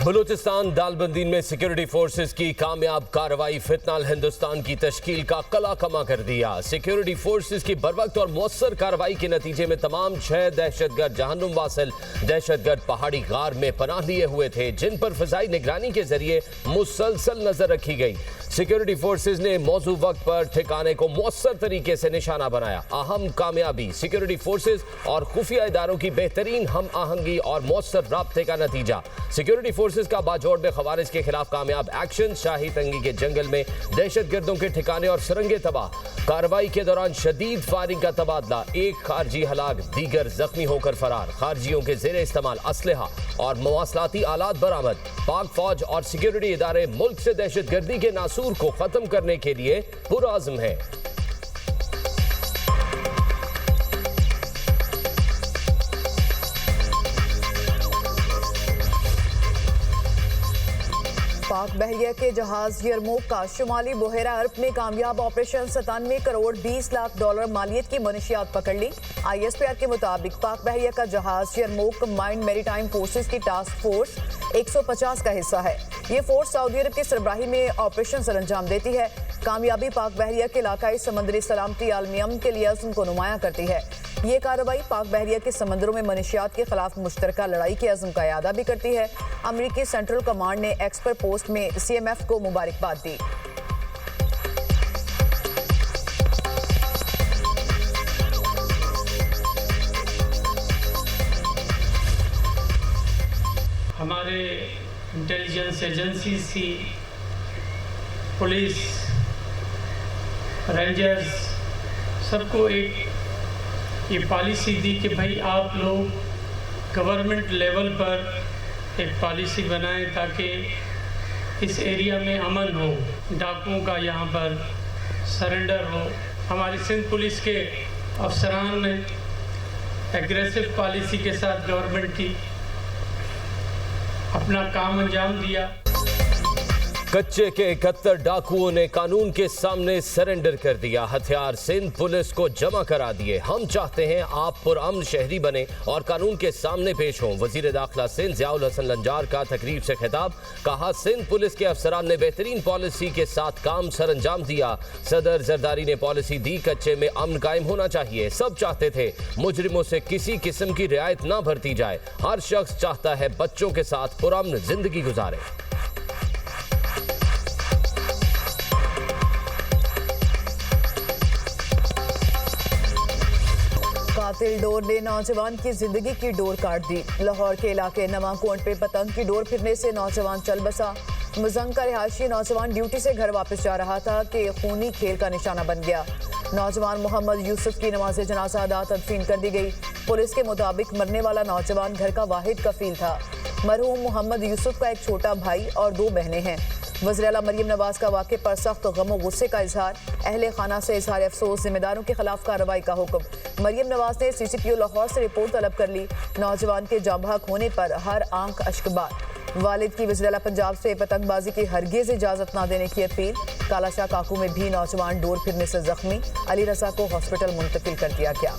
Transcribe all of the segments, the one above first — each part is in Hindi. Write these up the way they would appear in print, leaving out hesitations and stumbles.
बलूचिस्तान दालबंदी में सिक्योरिटी फोर्सेस की कामयाब कार्रवाई फितनाल हिंदुस्तान की तश्कील का कला कमा कर दिया। सिक्योरिटी फोर्सेस की बरवक्त और मौसर कार्रवाई के नतीजे में तमाम 6 दहशतगर्द जहन्नुम वासिल दहशतगर्द पहाड़ी गार में पनाह लिए हुए थे, जिन पर फिजाई निगरानी के जरिए मुसलसल नजर रखी गई। सिक्योरिटी फोर्सेस ने मौजू वक्त पर ठिकाने को मौसर तरीके से निशाना बनाया। अहम कामयाबी सिक्योरिटी फोर्सेस और खुफिया इदारों की बेहतरीन हम आहंगी और मौसर राब्ते का नतीजा। सिक्योरिटी फोर्सेस का बाजोड़ में खवारिज के खिलाफ कामयाब एक्शन, शाही तंगी के जंगल में दहशतगर्दों के ठिकाने और सुरंगे तबाह। कार्रवाई के दौरान शदीद फायरिंग का तबादला, एक खारजी हलाक, दीगर जख्मी होकर फरार। खारजियों के जेर इस्तेमाल असलहा और मवासलाती आलात बरामद। पाक फौज और सिक्योरिटी इदारे मुल्क से दहशतगर्दी के नासूर को खत्म करने के लिए पुरआज़म है। पाक बहरिया के जहाज यरमूक का शुमाली बुहेरा अरब में कामयाब ऑपरेशन 97 करोड़ 20 लाख डॉलर मालियत की मनशियात पकड़ ली। ISPR के मुताबिक पाक बहरिया का जहाज यरमूक माइंड मैरीटाइम फोर्सेस की टास्क फोर्स 150 का हिस्सा है। ये फोर्स सऊदी अरब की सरबराही में ऑपरेशन सर अंजाम देती है। कामयाबी पाक बहरिया के इलाकाई समंदरी सलामती आलमी के लिए अज़्म को नुमाया करती है। ये कार्रवाई पाक बहरिया के समंदरों में मनशियात के खिलाफ मुश्तरका लड़ाई के अज़्म का यादा भी करती है। अमरीकी सेंट्रल कमांड ने एक्सपर्ट पोस्ट में CMF को मुबारकबाद दी। हमारे इंटेलिजेंस एजेंसीज की, पुलिस, रेंजर्स, सबको एक ये पॉलिसी दी कि भाई आप लोग गवर्नमेंट लेवल पर एक पॉलिसी बनाएं ताकि इस एरिया में अमन हो, डाकुओं का यहाँ पर सरेंडर हो। हमारी सिंध पुलिस के अफसरान ने एग्रेसिव पॉलिसी के साथ गवर्नमेंट की अपना काम अंजाम दिया। कच्चे के 71 डाकुओं ने कानून के सामने सरेंडर कर दिया, हथियार सिंध पुलिस को जमा करा दिए। हम चाहते हैं आप पुरअमन शहरी बने और कानून के सामने पेश हों। वजीर दाखिला सिंध ज़ियाउल हसन लंजार का तकरीब से खिताब, कहा सिंध पुलिस के अफसरान ने बेहतरीन पॉलिसी के साथ काम सर अंजाम दिया। सदर जरदारी ने पॉलिसी दी, कच्चे में अमन कायम होना चाहिए। सब चाहते थे मुजरिमों से किसी किस्म की रियायत ना बरती जाए। हर शख्स चाहता है बच्चों के साथ पुरअमन जिंदगी गुजारे। कातिल डोर ने नौजवान की जिंदगी की डोर काट दी। लाहौर के इलाके नवाकोट पे पतंग की डोर फिरने से नौजवान चल बसा। मुजंग का रिहायशी नौजवान ड्यूटी से घर वापस जा रहा था कि खूनी खेल का निशाना बन गया। नौजवान मोहम्मद यूसुफ की नमाज जनाजा अदा तदफीन कर दी गई। पुलिस के मुताबिक मरने वाला नौजवान घर का वाहिद कफील था। मरहूम मोहम्मद यूसुफ का एक छोटा भाई और 2 बहनें हैं। वज़ीर आला मरियम नवाज का वाक़े पर सख्त गम और गुस्से का इजहार, अहले खाना से इजहार अफसोस, जिम्मेदारों के खिलाफ कार्रवाई का हुक्म। मरियम नवाज ने CCPO लाहौर से रिपोर्ट तलब कर ली। नौजवान के जाँ बहक होने पर हर आंख अश्कबार। वालिद की वज़ीर आला पंजाब से पतंगबाजी की हरगिज़ इजाज़त न देने की अपील। कालाशाह काकू में भी नौजवान डोर फिरने से जख्मी, अली रजा को हॉस्पिटल मुंतकिल कर दिया गया।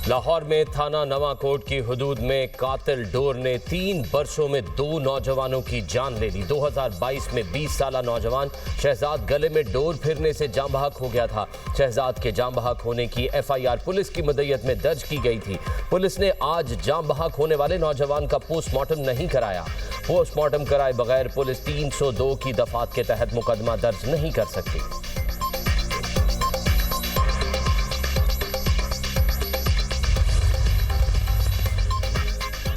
लाहौर में थाना नवाकोट की हुदूद में कातिल डोर ने 3 बरसों में 2 नौजवानों की जान ले ली। 2022 में 20 साला नौजवान शहजाद गले में डोर फिरने से जाँ बहक हो गया था। शहजाद के जाँ बहक होने की FIR पुलिस की मदयत में दर्ज की गई थी। पुलिस ने आज जाँ बहक होने वाले नौजवान का पोस्टमार्टम नहीं कराया। पोस्टमार्टम कराए बगैर पुलिस 302 की दफात के तहत मुकदमा दर्ज नहीं कर सकती।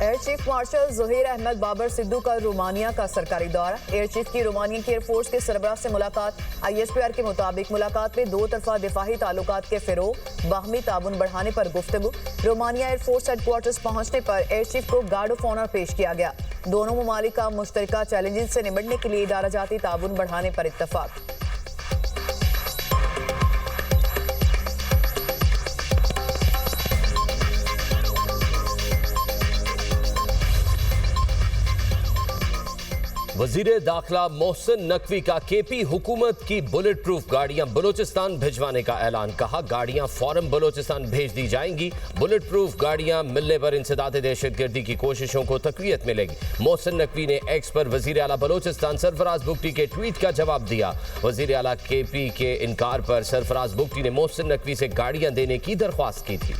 Air chief marshal Zuhair Ahmed Babar Sidhu का रोमानिया का सरकारी दौरा। एयर चीफ की रोमानिया की एयरफोर्स के सरबराह से मुलाकात। ISPR के मुताबिक मुलाकात में 2 तरफा दिफाही ताल्लुकात के फ़िरोग, बाहमी ताउन बढ़ाने पर गुफ्तगू। रोमानिया एयरफोर्स हेडक्वार्टर्स पहुंचने पर एयर चीफ को गार्ड ऑफ ऑनर पेश किया गया। दोनों ममालिक का मुश्तरका चैलेंजेस से निपटने के लिए इदारा जाती ताउन बढ़ाने पर इत्तफाक। वजीर दाखिला मोहसिन नकवी का केपी हुकूमत की बुलेट प्रूफ गाड़ियां बलोचिस्तान भिजवाने का ऐलान। कहा गाड़ियां फौरन बलोचिस्तान भेज दी जाएंगी। बुलेट प्रूफ गाड़ियां मिलने पर इंसदाद दहशतगर्दी की कोशिशों को तकवीत मिलेगी। मोहसिन नकवी ने एक्स पर वजीर आला बलोचिस्तान सरफराज बुगटी के ट्वीट का जवाब दिया। वजीर आला केपी के इनकार पर सरफराज बुगटी ने मोहसिन नकवी से गाड़ियां देने की दरख्वास्त की थी।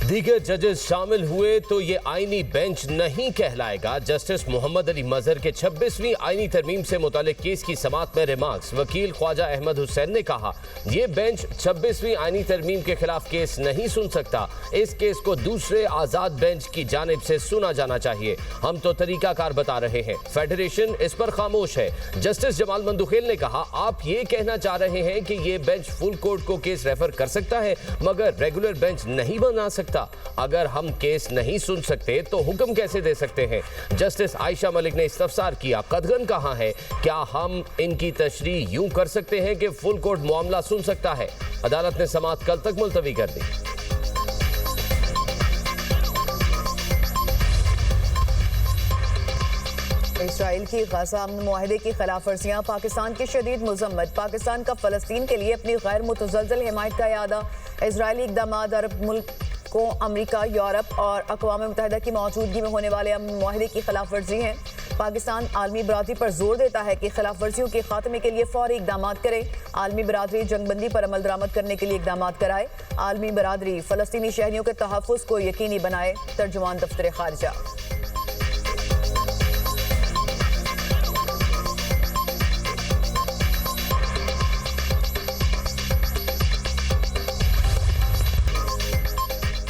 दीगर जजेस शामिल हुए तो ये आईनी बेंच नहीं कहलाएगा। जस्टिस मोहम्मद अली मजहर के 26वीं आईनी तरमीम से मुतालिक केस की समाअत में रिमार्क्स। वकील ख्वाजा अहमद हुसैन ने कहा यह बेंच 26वीं आईनी तरमीम के खिलाफ केस नहीं सुन सकता। इस केस को दूसरे आजाद बेंच की जानिब से सुना जाना चाहिए। हम तो तरीकाकार बता रहे हैं, फेडरेशन इस पर खामोश है। जस्टिस जमाल मंदुखेल ने कहा आप ये कहना चाह रहे हैं कि ये बेंच फुल कोर्ट को केस रेफर कर सकता है मगर रेगुलर बेंच नहीं बना सकता। अगर हम केस नहीं सुन सकते तो हुक्म कैसे दे सकते हैं? जस्टिस आयशा मलिक ने इस्तफसार किया कदगन कहां है? क्या हम इनकी तशरीह यूं कर सकते हैं कि फुल कोर्ट मामला सुन सकता है? अदालत ने समाअत कल तक मुलतवी कर दी। इसराइल की गजा अमन मुआहदे की खिलाफ वर्जियां, पाकिस्तान की शदीद मजम्मत। पाकिस्तान का फ़लस्तीन के लिए अपनी गैर मुतज़लज़ल हिमायत का इरादा। इजरायली इक़दाम अरब मुल्क को अमेरिका, यूरोप और अक़वाम मुत्तहिदा की मौजूदगी में होने वाले अमन मुआहदे की खिलाफ वर्जी है। पाकिस्तान आलमी बरादरी पर जोर देता है कि खिलाफ वर्जियों के खात्मे के लिए फौरी इक़दाम करे। आलमी बरादरी जंगबंदी पर अमल दरामद करने के लिए इक़दाम कराए। आलमी बरादरी फ़लस्तीनी शहरियों के तहफ़्फ़ुज़ को यकीनी बनाए। तर्जुमान दफ्तर खारिजा।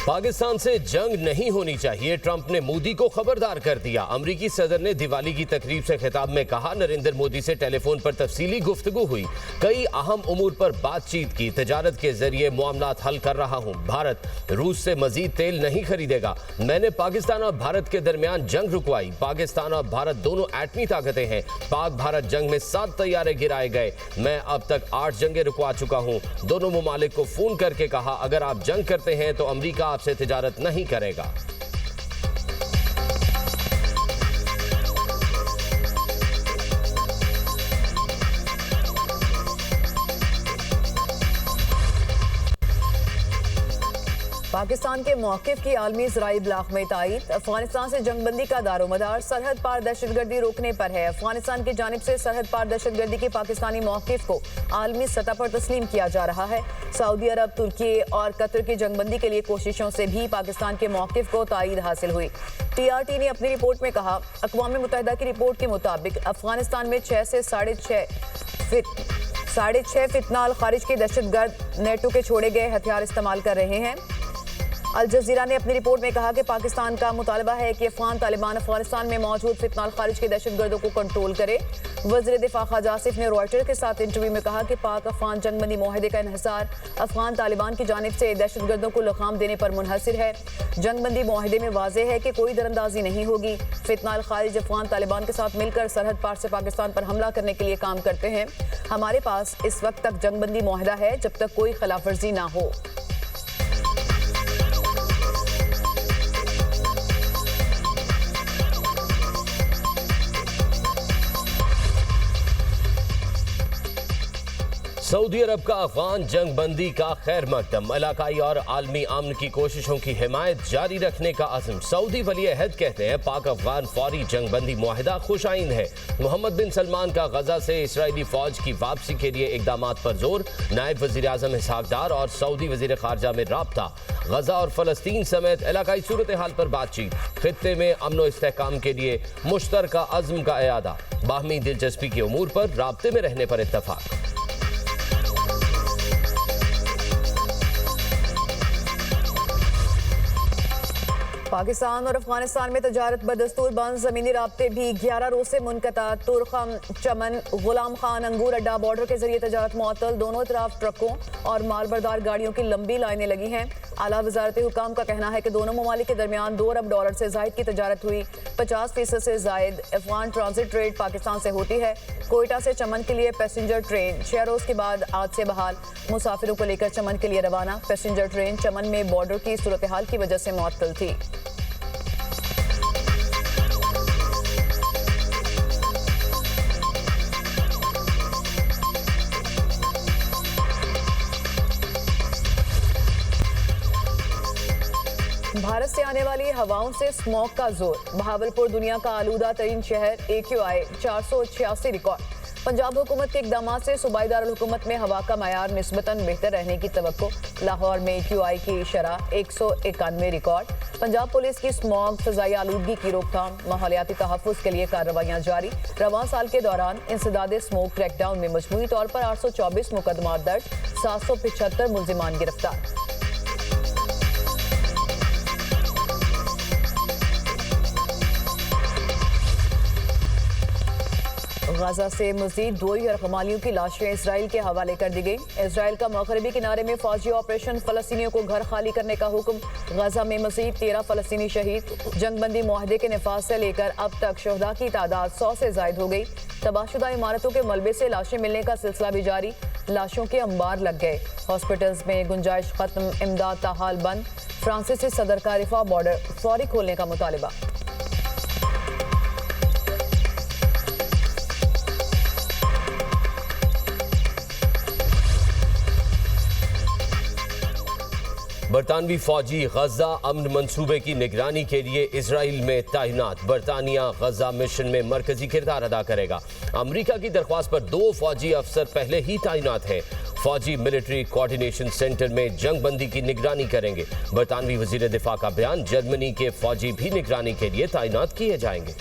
पाकिस्तान से जंग नहीं होनी चाहिए, ट्रंप ने मोदी को खबरदार कर दिया। अमरीकी सदर ने दिवाली की तकरीब से खिताब में कहा नरेंद्र मोदी से टेलीफोन पर तफसीली गुफ्तगू हुई, कई अहम उमूर पर बातचीत की। तजारत के जरिए मामलात हल कर रहा हूं। भारत रूस से मजीद तेल नहीं खरीदेगा। मैंने पाकिस्तान और भारत के दरमियान जंग रुकवाई। पाकिस्तान और भारत दोनों एटमी ताकतें हैं। पाक भारत जंग में 7 तैयारे गिराए गए। मैं अब तक 8 जंगें रुकवा चुका हूं। दोनों ममालिक को फोन करके कहा अगर आप जंग करते हैं तो अमरीका आपसे तिजारत नहीं करेगा। पाकिस्तान के मौक़िफ़ की आलमी ज़राई ब्लाक में तायीद। अफगानिस्तान से जंगबंदी का दारोमदार सरहद पार दहशतगर्दी रोकने पर है। अफगानिस्तान की जानिब से सरहद पार दहशतगर्दी के पाकिस्तानी मौक़िफ़ को आलमी सतह पर तस्लीम किया जा रहा है। सऊदी अरब, तुर्की और कतर की जंगबंदी के लिए कोशिशों से भी पाकिस्तान के मौक़िफ़ को तायीद हासिल हुई। TRT ने अपनी रिपोर्ट में कहा अक़वाम मुत्तहिदा की रिपोर्ट के मुताबिक अफगानिस्तान में 6 से 6.5 फितनाल खारिज के दहशतगर्द नेटो के छोड़े गए हथियार इस्तेमाल कर रहे हैं। अल जज़ीरा ने अपनी रिपोर्ट में कहा कि पाकिस्तान का मुतालबा है कि अफगान तालिबान अफगानिस्तान में मौजूद फितनाल खारिज के दहशतगर्दों को कंट्रोल करे। वज़ीर दिफा ख्वाजा आसिफ ने रॉयटर्स के साथ इंटरव्यू में कहा कि पाक अफगान जंगबंदी मुआहदे का इन्हिसार अफगान तालिबान की जानिब से दहशतगर्दों को लगाम देने पर मुनहसिर है। जंगबंदी मुआहदे में वाज़ेह है कि कोई दरअंदाजी नहीं होगी। फितनाल खारिज अफगान तालिबान के साथ मिलकर सरहद पार से पाकिस्तान पर हमला करने के लिए काम करते हैं। हमारे पास इस वक्त तक जंगबंदी मुआहदा है जब तक कोई खिलाफ वर्जी ना हो। सऊदी अरब का अफगान जंगबंदी का खैर मकदम। इलाकाई और आलमी अमन की कोशिशों की हिमायत जारी रखने का अज़्म। सऊदी वली अहद कहते हैं पाक अफगान फौरी जंगबंदी मुआहिदा खुशाइंद है। मोहम्मद बिन सलमान का गजा से इसराइली फौज की वापसी के लिए इकदामात पर जोर। नायब वज़ीर आज़म इसहाक डार और सऊदी वज़ीर ख़ारजा में राब्ता। गजा और फ़लस्तीन समेत इलाकाई सूरत हाल पर बातचीत। खित्ते में अमन व इस्तेहकाम के लिए मुश्तरका अज़्म का इरादा। बाहमी दिलचस्पी के उमूर पर राब्ते में रहने पर इत्तफाक। पाकिस्तान और अफगानिस्तान में तजारत बदस्तूर बंद, ज़मीनी राब्ते भी 11 रोज से मुनक़ता। तुरखम, चमन, गुलाम खान अंगूर अड्डा बॉर्डर के जरिए तजारत मुअत्तल। दोनों तरफ ट्रकों और मालबरदार गाड़ियों की लंबी लाइनें लगी हैं। आला वजारत हुकाम का कहना है कि दोनों ममालिक के दरमियान 2 अरब डॉलर से जायद की तजारत हुई। 50% से जायद अफगान ट्रांजिट ट्रेड पाकिस्तान से होती है। कोयटा से चमन के लिए पैसेंजर ट्रेन 6 रोज के बाद आज से बहाल। मुसाफिरों को लेकर चमन के लिए रवाना। पैसेंजर ट्रेन चमन में बॉर्डर की सूरत हाल की वजह से मुअत्तल थी। भारत से आने वाली हवाओं से स्मॉग का जोर। बहावलपुर दुनिया का आलूदा तरीन शहर, AQI 486 रिकॉर्ड। पंजाब हुकूमत के इकदाम से सूबाई दारुल हुकूमत में हवा का मयार निस्बतन बेहतर रहने की तवक्को। लाहौर में AQI की शरह 191 रिकॉर्ड। पंजाब पुलिस की स्मॉग, फ़ज़ाई आलूदगी की रोकथाम, माहौलियाती तहफ़्फ़ुज़ के लिए कार्रवाइयाँ जारी। रवां साल के दौरान इंसदाद स्मोक क्रैकडाउन में मजमूई तौर पर 824 मुकदमा दर्ज, 775 मुल्ज़िमान गिरफ्तार। गाजा से मजीद 2 यरगमालियों की लाशें इसराइल के हवाले कर दी गई। इसराइल का मगरबी किनारे में फौजी ऑपरेशन, फलस्तीनियों को घर खाली करने का हुक्म। गाजा में मजीद 13 फलस्तीनी शहीद। जंगबंदी मुआहदे के नफाज से लेकर अब तक शहदा की तादाद 100 से जायद हो गई। तबाहशुदा इमारतों के मलबे से लाशें मिलने का सिलसिला भी जारी। लाशों के अंबार लग गए। हॉस्पिटल्स में गुंजाइश खत्म, इमदाद ताहाल बंद। फ्रांसीसी सदर का रिफा बॉर्डर फौरी खोलने का मुतालिबा। बरतानवी फौजी गजा अमन मंसूबे की निगरानी के लिए इसराइल में तैनात। बरतानिया गजा मिशन में मरकजी किरदार अदा करेगा। अमेरिका की दरख्वास्त पर 2 फौजी अफसर पहले ही तैनात हैं। फौजी मिलिट्री कोऑर्डिनेशन सेंटर में जंगबंदी की निगरानी करेंगे। बरतानवी वजीर दिफा का बयान, जर्मनी के फौजी भी निगरानी के लिए तैनात किए जाएंगे।